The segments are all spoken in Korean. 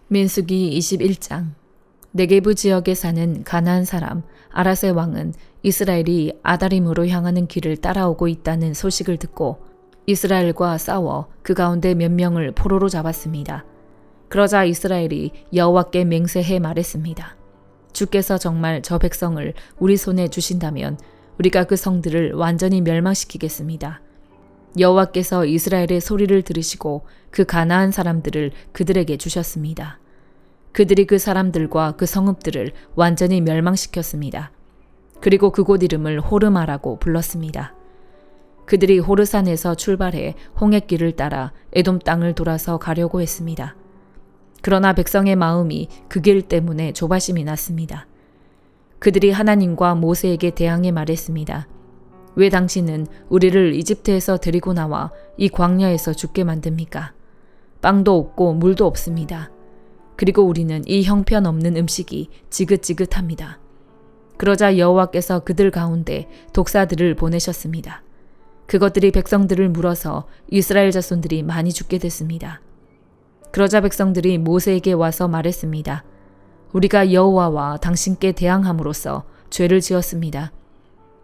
민수기 21장. 네게부 지역에 사는 가나안 사람 아라세 왕은 이스라엘이 아다림으로 향하는 길을 따라오고 있다는 소식을 듣고 이스라엘과 싸워 그 가운데 몇 명을 포로로 잡았습니다. 그러자 이스라엘이 여호와께 맹세해 말했습니다. 주께서 정말 저 백성을 우리 손에 주신다면 우리가 그 성들을 완전히 멸망시키겠습니다. 여호와께서 이스라엘의 소리를 들으시고 그 가나안 사람들을 그들에게 주셨습니다. 그들이 그 사람들과 그 성읍들을 완전히 멸망시켰습니다. 그리고 그곳 이름을 호르마라고 불렀습니다. 그들이 호르산에서 출발해 홍해길을 따라 에돔 땅을 돌아서 가려고 했습니다. 그러나 백성의 마음이 그 길 때문에 조바심이 났습니다. 그들이 하나님과 모세에게 대항해 말했습니다. 왜 당신은 우리를 이집트에서 데리고 나와 이 광야에서 죽게 만듭니까? 빵도 없고 물도 없습니다. 그리고 우리는 이 형편없는 음식이 지긋지긋합니다. 그러자 여호와께서 그들 가운데 독사들을 보내셨습니다. 그것들이 백성들을 물어서 이스라엘 자손들이 많이 죽게 됐습니다. 그러자 백성들이 모세에게 와서 말했습니다. 우리가 여호와와 당신께 대항함으로써 죄를 지었습니다.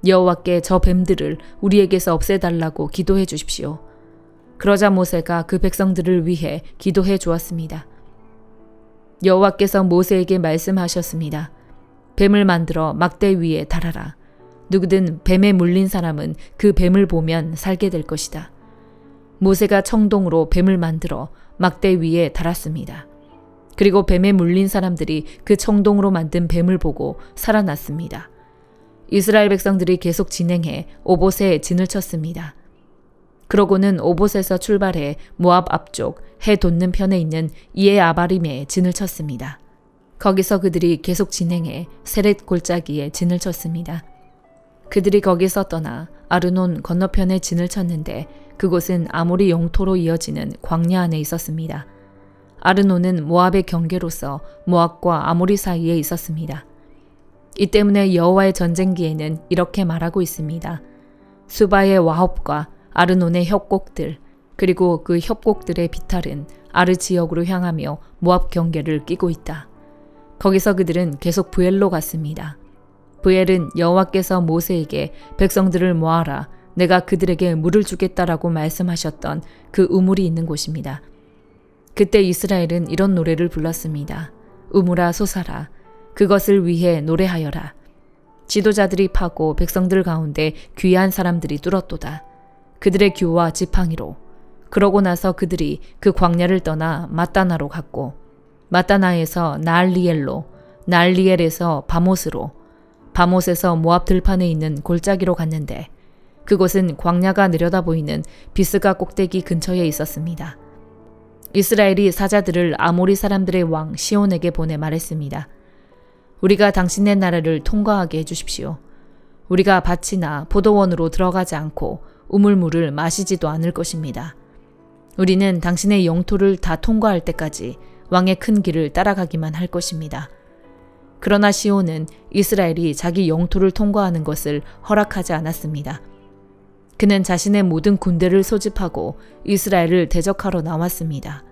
여호와께 저 뱀들을 우리에게서 없애달라고 기도해 주십시오. 그러자 모세가 그 백성들을 위해 기도해 주었습니다. 여호와께서 모세에게 말씀하셨습니다. 뱀을 만들어 막대 위에 달아라. 누구든 뱀에 물린 사람은 그 뱀을 보면 살게 될 것이다. 모세가 청동으로 뱀을 만들어 막대 위에 달았습니다. 그리고 뱀에 물린 사람들이 그 청동으로 만든 뱀을 보고 살아났습니다. 이스라엘 백성들이 계속 진행해 오봇에 진을 쳤습니다. 그러고는 오봇에서 출발해 모압 앞쪽 해 돋는 편에 있는 이에 아바림에 진을 쳤습니다. 거기서 그들이 계속 진행해 세렛 골짜기에 진을 쳤습니다. 그들이 거기서 떠나 아르논 건너편에 진을 쳤는데 그곳은 아모리 영토로 이어지는 광야 안에 있었습니다. 아르논은 모압의 경계로서 모압과 아모리 사이에 있었습니다. 이 때문에 여호와의 전쟁기에는 이렇게 말하고 있습니다. 수바의 와홉과 아르논의 협곡들 그리고 그 협곡들의 비탈은 아르 지역으로 향하며 모압 경계를 끼고 있다. 거기서 그들은 계속 브엘로 갔습니다. 브엘은 여호와께서 모세에게 백성들을 모아라 내가 그들에게 물을 주겠다라고 말씀하셨던 그 우물이 있는 곳입니다. 그때 이스라엘은 이런 노래를 불렀습니다. 우물아 솟아라 그것을 위해 노래하여라. 지도자들이 파고 백성들 가운데 귀한 사람들이 뚫었도다. 그들의 규와 지팡이로. 그러고 나서 그들이 그 광야를 떠나 마따나로 갔고 마따나에서 나알리엘로 나알리엘에서 바못으로 바못에서 모압 들판에 있는 골짜기로 갔는데 그곳은 광야가 내려다 보이는 비스가 꼭대기 근처에 있었습니다. 이스라엘이 사자들을 아모리 사람들의 왕 시온에게 보내 말했습니다. 우리가 당신의 나라를 통과하게 해주십시오. 우리가 밭이나 포도원으로 들어가지 않고 우물물을 마시지도 않을 것입니다. 우리는 당신의 영토를 다 통과할 때까지 왕의 큰 길을 따라가기만 할 것입니다. 그러나 시온은 이스라엘이 자기 영토를 통과하는 것을 허락하지 않았습니다. 그는 자신의 모든 군대를 소집하고 이스라엘을 대적하러 나왔습니다.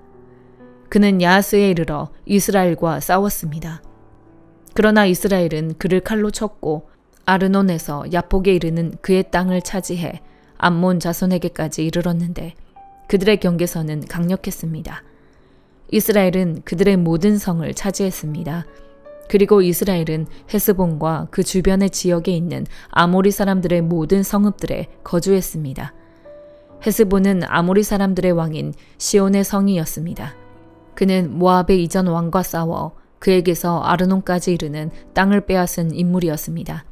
그는 야하스에 이르러 이스라엘과 싸웠습니다. 그러나 이스라엘은 그를 칼로 쳤고 아르논에서 야폭에 이르는 그의 땅을 차지해 암몬 자손에게까지 이르렀는데 그들의 경계선은 강력했습니다. 이스라엘은 그들의 모든 성을 차지했습니다. 그리고 이스라엘은 헤스본과 그 주변의 지역에 있는 아모리 사람들의 모든 성읍들에 거주했습니다. 헤스본은 아모리 사람들의 왕인 시온의 성이었습니다. 그는 모압의 이전 왕과 싸워 그에게서 아르논까지 이르는 땅을 빼앗은 인물이었습니다.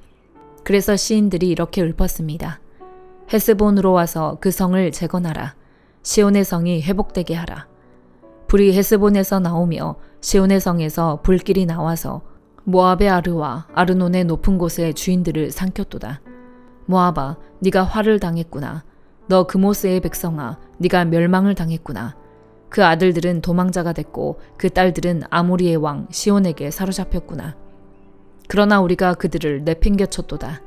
그래서 시인들이 이렇게 읊었습니다. 헤스본으로 와서 그 성을 재건하라. 시온의 성이 회복되게 하라. 불이 헤스본에서 나오며 시온의 성에서 불길이 나와서 모압의 아르와 아르논의 높은 곳의 주인들을 삼켰도다. 모압아, 네가 화를 당했구나. 너 그모스의 백성아, 네가 멸망을 당했구나. 그 아들들은 도망자가 됐고 그 딸들은 아모리의 왕 시온에게 사로잡혔구나. 그러나 우리가 그들을 내팽개쳤도다.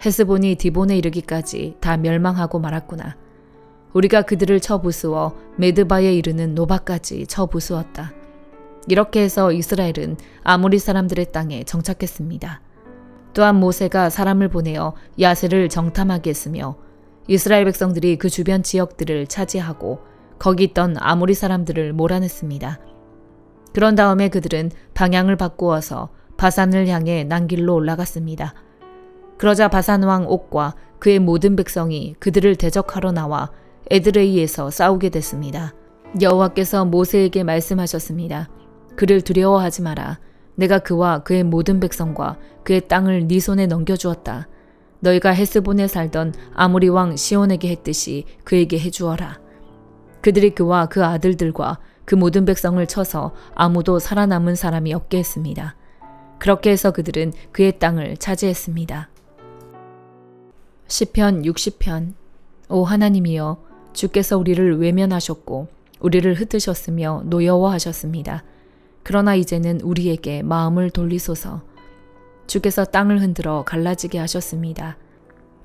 헤스본이 디본에 이르기까지 다 멸망하고 말았구나. 우리가 그들을 쳐 부수어 메드바에 이르는 노바까지 쳐 부수었다. 이렇게 해서 이스라엘은 아모리 사람들의 땅에 정착했습니다. 또한 모세가 사람을 보내어 야세를 정탐하게 했으며 이스라엘 백성들이 그 주변 지역들을 차지하고 거기 있던 아모리 사람들을 몰아냈습니다. 그런 다음에 그들은 방향을 바꾸어서 바산을 향해 난길로 올라갔습니다. 그러자 바산 왕 옥과 그의 모든 백성이 그들을 대적하러 나와 에드레이에서 싸우게 됐습니다. 여호와께서 모세에게 말씀하셨습니다. 그를 두려워하지 마라. 내가 그와 그의 모든 백성과 그의 땅을 네 손에 넘겨주었다. 너희가 헤스본에 살던 아모리 왕 시온에게 했듯이 그에게 해주어라. 그들이 그와 그 아들들과 그 모든 백성을 쳐서 아무도 살아남은 사람이 없게 했습니다. 그렇게 해서 그들은 그의 땅을 차지했습니다. 시편 60편. 오 하나님이여, 주께서 우리를 외면하셨고 우리를 흩으셨으며 노여워하셨습니다. 그러나 이제는 우리에게 마음을 돌리소서. 주께서 땅을 흔들어 갈라지게 하셨습니다.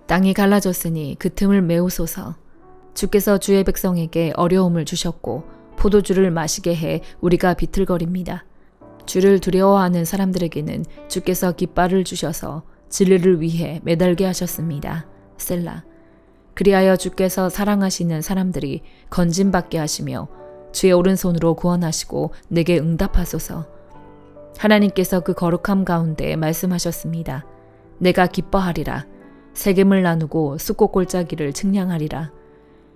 땅이 갈라졌으니 그 틈을 메우소서. 주께서 주의 백성에게 어려움을 주셨고 포도주를 마시게 해 우리가 비틀거립니다. 주를 두려워하는 사람들에게는 주께서 깃발을 주셔서 진리를 위해 매달게 하셨습니다. 셀라. 그리하여 주께서 사랑하시는 사람들이 건짐받게 하시며 주의 오른손으로 구원하시고 내게 응답하소서. 하나님께서 그 거룩함 가운데 말씀하셨습니다. 내가 기뻐하리라. 세겜을 나누고 숫꽃 골짜기를 측량하리라.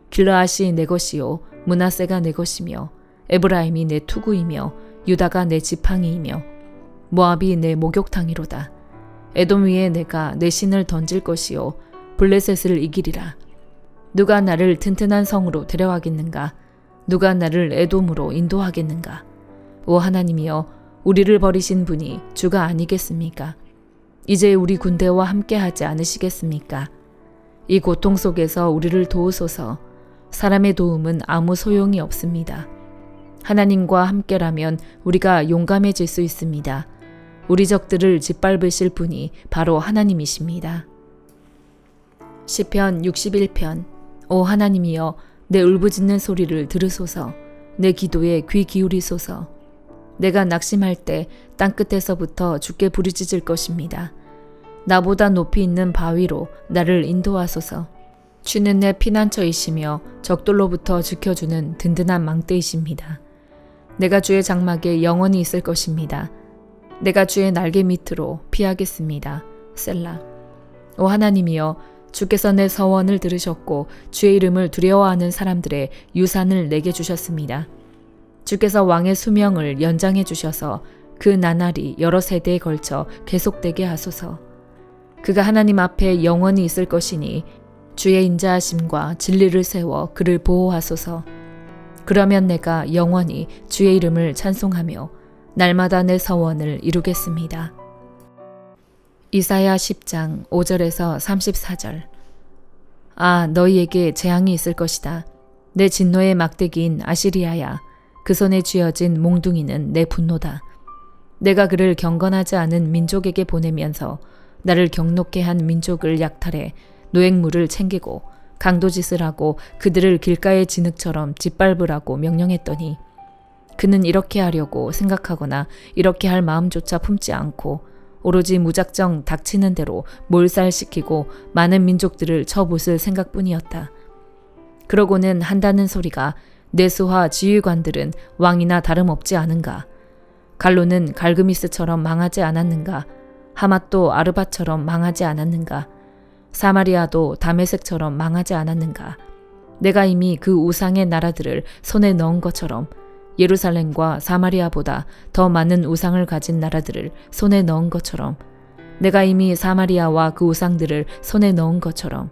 길르앗이 내 것이요 므낫세가 내 것이며 에브라임이 내 투구이며 유다가 내 지팡이이며 모압이 내 목욕탕이로다. 에돔 위에 내가 내 신을 던질 것이요 블레셋을 이기리라. 누가 나를 튼튼한 성으로 데려가겠는가? 누가 나를 에돔으로 인도하겠는가? 오 하나님이여, 우리를 버리신 분이 주가 아니겠습니까? 이제 우리 군대와 함께하지 않으시겠습니까? 이 고통 속에서 우리를 도우소서. 사람의 도움은 아무 소용이 없습니다. 하나님과 함께라면 우리가 용감해질 수 있습니다. 우리 적들을 짓밟으실 분이 바로 하나님이십니다. 시편 61편. 오 하나님이여, 내 울부짖는 소리를 들으소서. 내 기도에 귀 기울이소서. 내가 낙심할 때 땅끝에서부터 주께 부르짖을 것입니다. 나보다 높이 있는 바위로 나를 인도하소서. 주는 내 피난처이시며 적들로부터 지켜주는 든든한 망대이십니다. 내가 주의 장막에 영원히 있을 것입니다. 내가 주의 날개 밑으로 피하겠습니다. 셀라. 오 하나님이여, 주께서 내 서원을 들으셨고 주의 이름을 두려워하는 사람들의 유산을 내게 주셨습니다. 주께서 왕의 수명을 연장해 주셔서 그 나날이 여러 세대에 걸쳐 계속되게 하소서. 그가 하나님 앞에 영원히 있을 것이니 주의 인자하심과 진리를 세워 그를 보호하소서. 그러면 내가 영원히 주의 이름을 찬송하며 날마다 내 서원을 이루겠습니다. 이사야 10장 5절에서 34절. 아, 너희에게 재앙이 있을 것이다. 내 진노의 막대기인 아시리아야, 그 손에 쥐어진 몽둥이는 내 분노다. 내가 그를 경건하지 않은 민족에게 보내면서 나를 경록케 한 민족을 약탈해 노획물을 챙기고 강도짓을 하고 그들을 길가의 진흙처럼 짓밟으라고 명령했더니 그는 이렇게 하려고 생각하거나 이렇게 할 마음조차 품지 않고 오로지 무작정 닥치는 대로 몰살시키고 많은 민족들을 쳐부술 생각뿐이었다. 그러고는 한다는 소리가 내수와 지휘관들은 왕이나 다름없지 않은가? 갈로는 갈그미스처럼 망하지 않았는가? 하맛도 아르바처럼 망하지 않았는가? 사마리아도 다메섹처럼 망하지 않았는가? 내가 이미 그 우상의 나라들을 손에 넣은 것처럼 예루살렘과 사마리아보다 더 많은 우상을 가진 나라들을 손에 넣은 것처럼 내가 이미 사마리아와 그 우상들을 손에 넣은 것처럼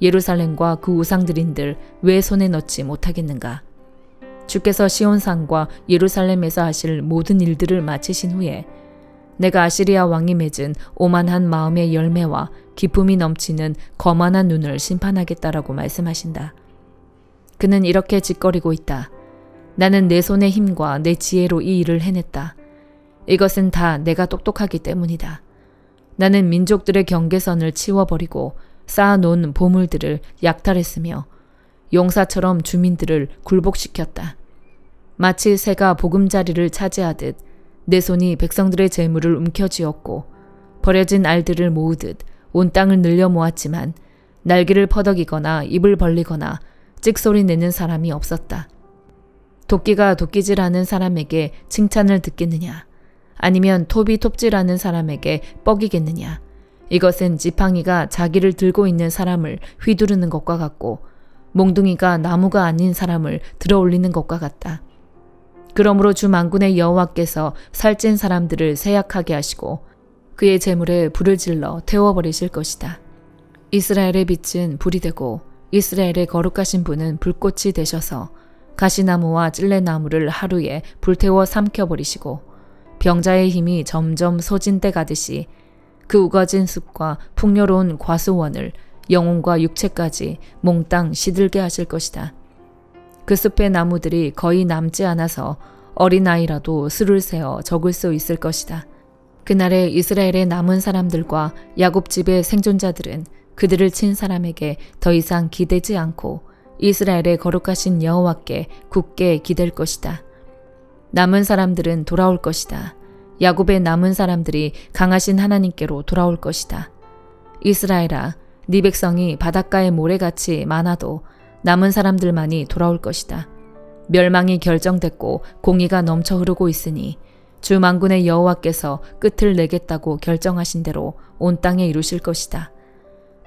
예루살렘과 그 우상들인들 왜 손에 넣지 못하겠는가? 주께서 시온산과 예루살렘에서 하실 모든 일들을 마치신 후에 내가 아시리아 왕이 맺은 오만한 마음의 열매와 기품이 넘치는 거만한 눈을 심판하겠다라고 말씀하신다. 그는 이렇게 짓거리고 있다. 나는 내 손의 힘과 내 지혜로 이 일을 해냈다. 이것은 다 내가 똑똑하기 때문이다. 나는 민족들의 경계선을 치워버리고 쌓아놓은 보물들을 약탈했으며 용사처럼 주민들을 굴복시켰다. 마치 새가 보금자리를 차지하듯 내 손이 백성들의 재물을 움켜쥐었고 버려진 알들을 모으듯 온 땅을 늘려 모았지만 날개를 퍼덕이거나 입을 벌리거나 찍소리 내는 사람이 없었다. 도끼가 도끼질하는 사람에게 칭찬을 듣겠느냐? 아니면 톱이 톱질하는 사람에게 뻑이겠느냐? 이것은 지팡이가 자기를 들고 있는 사람을 휘두르는 것과 같고 몽둥이가 나무가 아닌 사람을 들어 올리는 것과 같다. 그러므로 주 만군의 여호와께서 살찐 사람들을 세약하게 하시고 그의 재물에 불을 질러 태워버리실 것이다. 이스라엘의 빛은 불이 되고 이스라엘의 거룩하신 분은 불꽃이 되셔서 가시나무와 찔레나무를 하루에 불태워 삼켜버리시고 병자의 힘이 점점 소진돼 가듯이 그 우거진 숲과 풍요로운 과수원을 영혼과 육체까지 몽땅 시들게 하실 것이다. 그 숲의 나무들이 거의 남지 않아서 어린아이라도 술을 세어 적을 수 있을 것이다. 그날에 이스라엘의 남은 사람들과 야곱 집의 생존자들은 그들을 친 사람에게 더 이상 기대지 않고 이스라엘의 거룩하신 여호와께 굳게 기댈 것이다. 남은 사람들은 돌아올 것이다. 야곱의 남은 사람들이 강하신 하나님께로 돌아올 것이다. 이스라엘아, 네 백성이 바닷가의 모래같이 많아도 남은 사람들만이 돌아올 것이다. 멸망이 결정됐고 공의가 넘쳐 흐르고 있으니 주 만군의 여호와께서 끝을 내겠다고 결정하신 대로 온 땅에 이루실 것이다.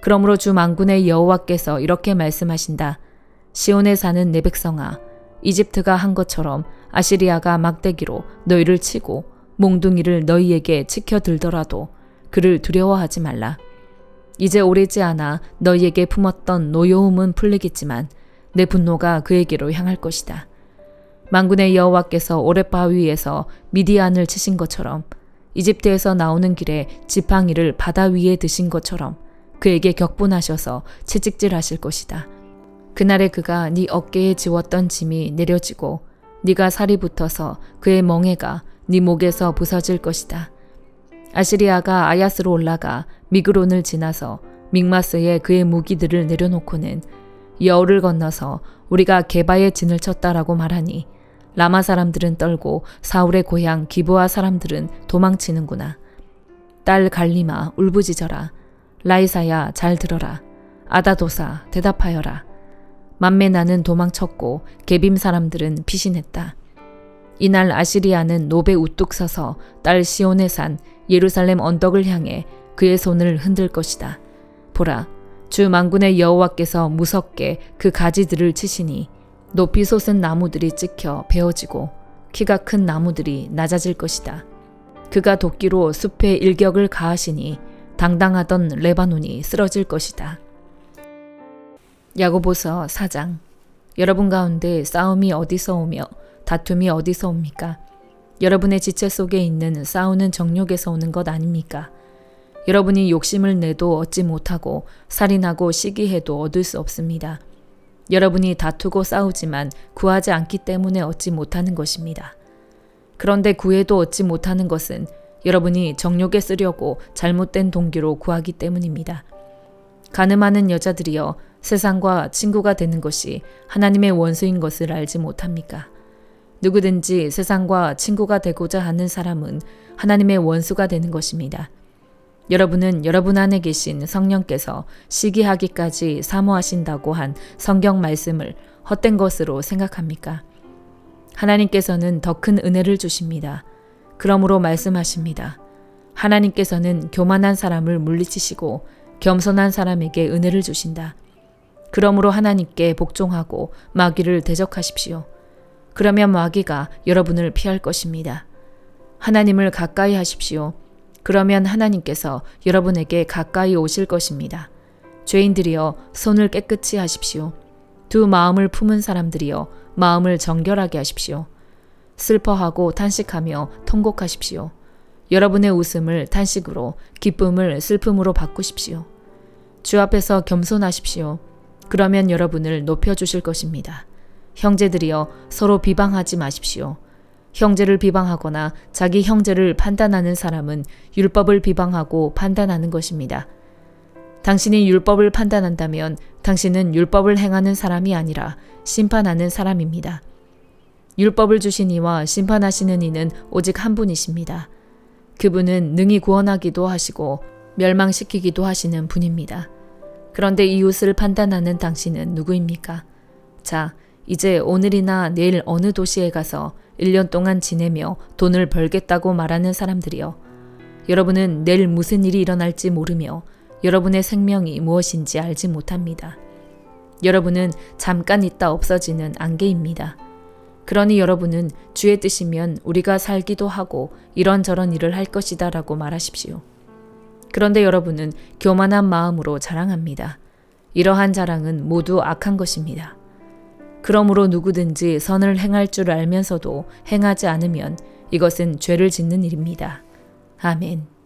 그러므로 주 만군의 여호와께서 이렇게 말씀하신다. 시온에 사는 내 백성아, 이집트가 한 것처럼 아시리아가 막대기로 너희를 치고 몽둥이를 너희에게 치켜들더라도 그를 두려워하지 말라. 이제 오래지 않아 너희에게 품었던 노여움은 풀리겠지만 내 분노가 그에게로 향할 것이다. 만군의 여호와께서 오랫바위에서 미디안을 치신 것처럼 이집트에서 나오는 길에 지팡이를 바다 위에 드신 것처럼 그에게 격분하셔서 채찍질하실 것이다. 그날에 그가 네 어깨에 지웠던 짐이 내려지고 네가 살이 붙어서 그의 멍에가 네 목에서 부서질 것이다. 아시리아가 아야스로 올라가 미그론을 지나서 믹마스에 그의 무기들을 내려놓고는 여울을 건너서 우리가 게바의 진을 쳤다라고 말하니 라마 사람들은 떨고 사울의 고향 기브아 사람들은 도망치는구나. 딸 갈리마 울부짖어라. 라이사야 잘 들어라. 아다도사 대답하여라. 만메나는 도망쳤고 게빔 사람들은 피신했다. 이날 아시리아는 노베 우뚝 서서 딸 시온의 산 예루살렘 언덕을 향해 그의 손을 흔들 것이다. 보라, 주 만군의 여호와께서 무섭게 그 가지들을 치시니 높이 솟은 나무들이 찍혀 베어지고 키가 큰 나무들이 낮아질 것이다. 그가 도끼로 숲의 일격을 가하시니 당당하던 레바논이 쓰러질 것이다. 야고보서 4장. 여러분 가운데 싸움이 어디서 오며 다툼이 어디서 옵니까? 여러분의 지체 속에 있는 싸우는 정욕에서 오는 것 아닙니까? 여러분이 욕심을 내도 얻지 못하고 살인하고 시기해도 얻을 수 없습니다. 여러분이 다투고 싸우지만 구하지 않기 때문에 얻지 못하는 것입니다. 그런데 구해도 얻지 못하는 것은 여러분이 정욕에 쓰려고 잘못된 동기로 구하기 때문입니다. 가늠하는 여자들이여, 세상과 친구가 되는 것이 하나님의 원수인 것을 알지 못합니까? 누구든지 세상과 친구가 되고자 하는 사람은 하나님의 원수가 되는 것입니다. 여러분은 여러분 안에 계신 성령께서 시기하기까지 사모하신다고 한 성경 말씀을 헛된 것으로 생각합니까? 하나님께서는 더 큰 은혜를 주십니다. 그러므로 말씀하십니다. 하나님께서는 교만한 사람을 물리치시고 겸손한 사람에게 은혜를 주신다. 그러므로 하나님께 복종하고 마귀를 대적하십시오. 그러면 마귀가 여러분을 피할 것입니다. 하나님을 가까이 하십시오. 그러면 하나님께서 여러분에게 가까이 오실 것입니다. 죄인들이여, 손을 깨끗이 하십시오. 두 마음을 품은 사람들이여, 마음을 정결하게 하십시오. 슬퍼하고 탄식하며 통곡하십시오. 여러분의 웃음을 탄식으로, 기쁨을 슬픔으로 바꾸십시오. 주 앞에서 겸손하십시오. 그러면 여러분을 높여주실 것입니다. 형제들이여, 서로 비방하지 마십시오. 형제를 비방하거나 자기 형제를 판단하는 사람은 율법을 비방하고 판단하는 것입니다. 당신이 율법을 판단한다면 당신은 율법을 행하는 사람이 아니라 심판하는 사람입니다. 율법을 주신 이와 심판하시는 이는 오직 한 분이십니다. 그분은 능히 구원하기도 하시고 멸망시키기도 하시는 분입니다. 그런데 이웃을 판단하는 당신은 누구입니까? 자, 이제 오늘이나 내일 어느 도시에 가서 1년 동안 지내며 돈을 벌겠다고 말하는 사람들이요. 여러분은 내일 무슨 일이 일어날지 모르며 여러분의 생명이 무엇인지 알지 못합니다. 여러분은 잠깐 있다 없어지는 안개입니다. 그러니 여러분은 주의 뜻이면 우리가 살기도 하고 이런저런 일을 할 것이다 라고 말하십시오. 그런데 여러분은 교만한 마음으로 자랑합니다. 이러한 자랑은 모두 악한 것입니다. 그러므로 누구든지 선을 행할 줄 알면서도 행하지 않으면 이것은 죄를 짓는 일입니다. 아멘.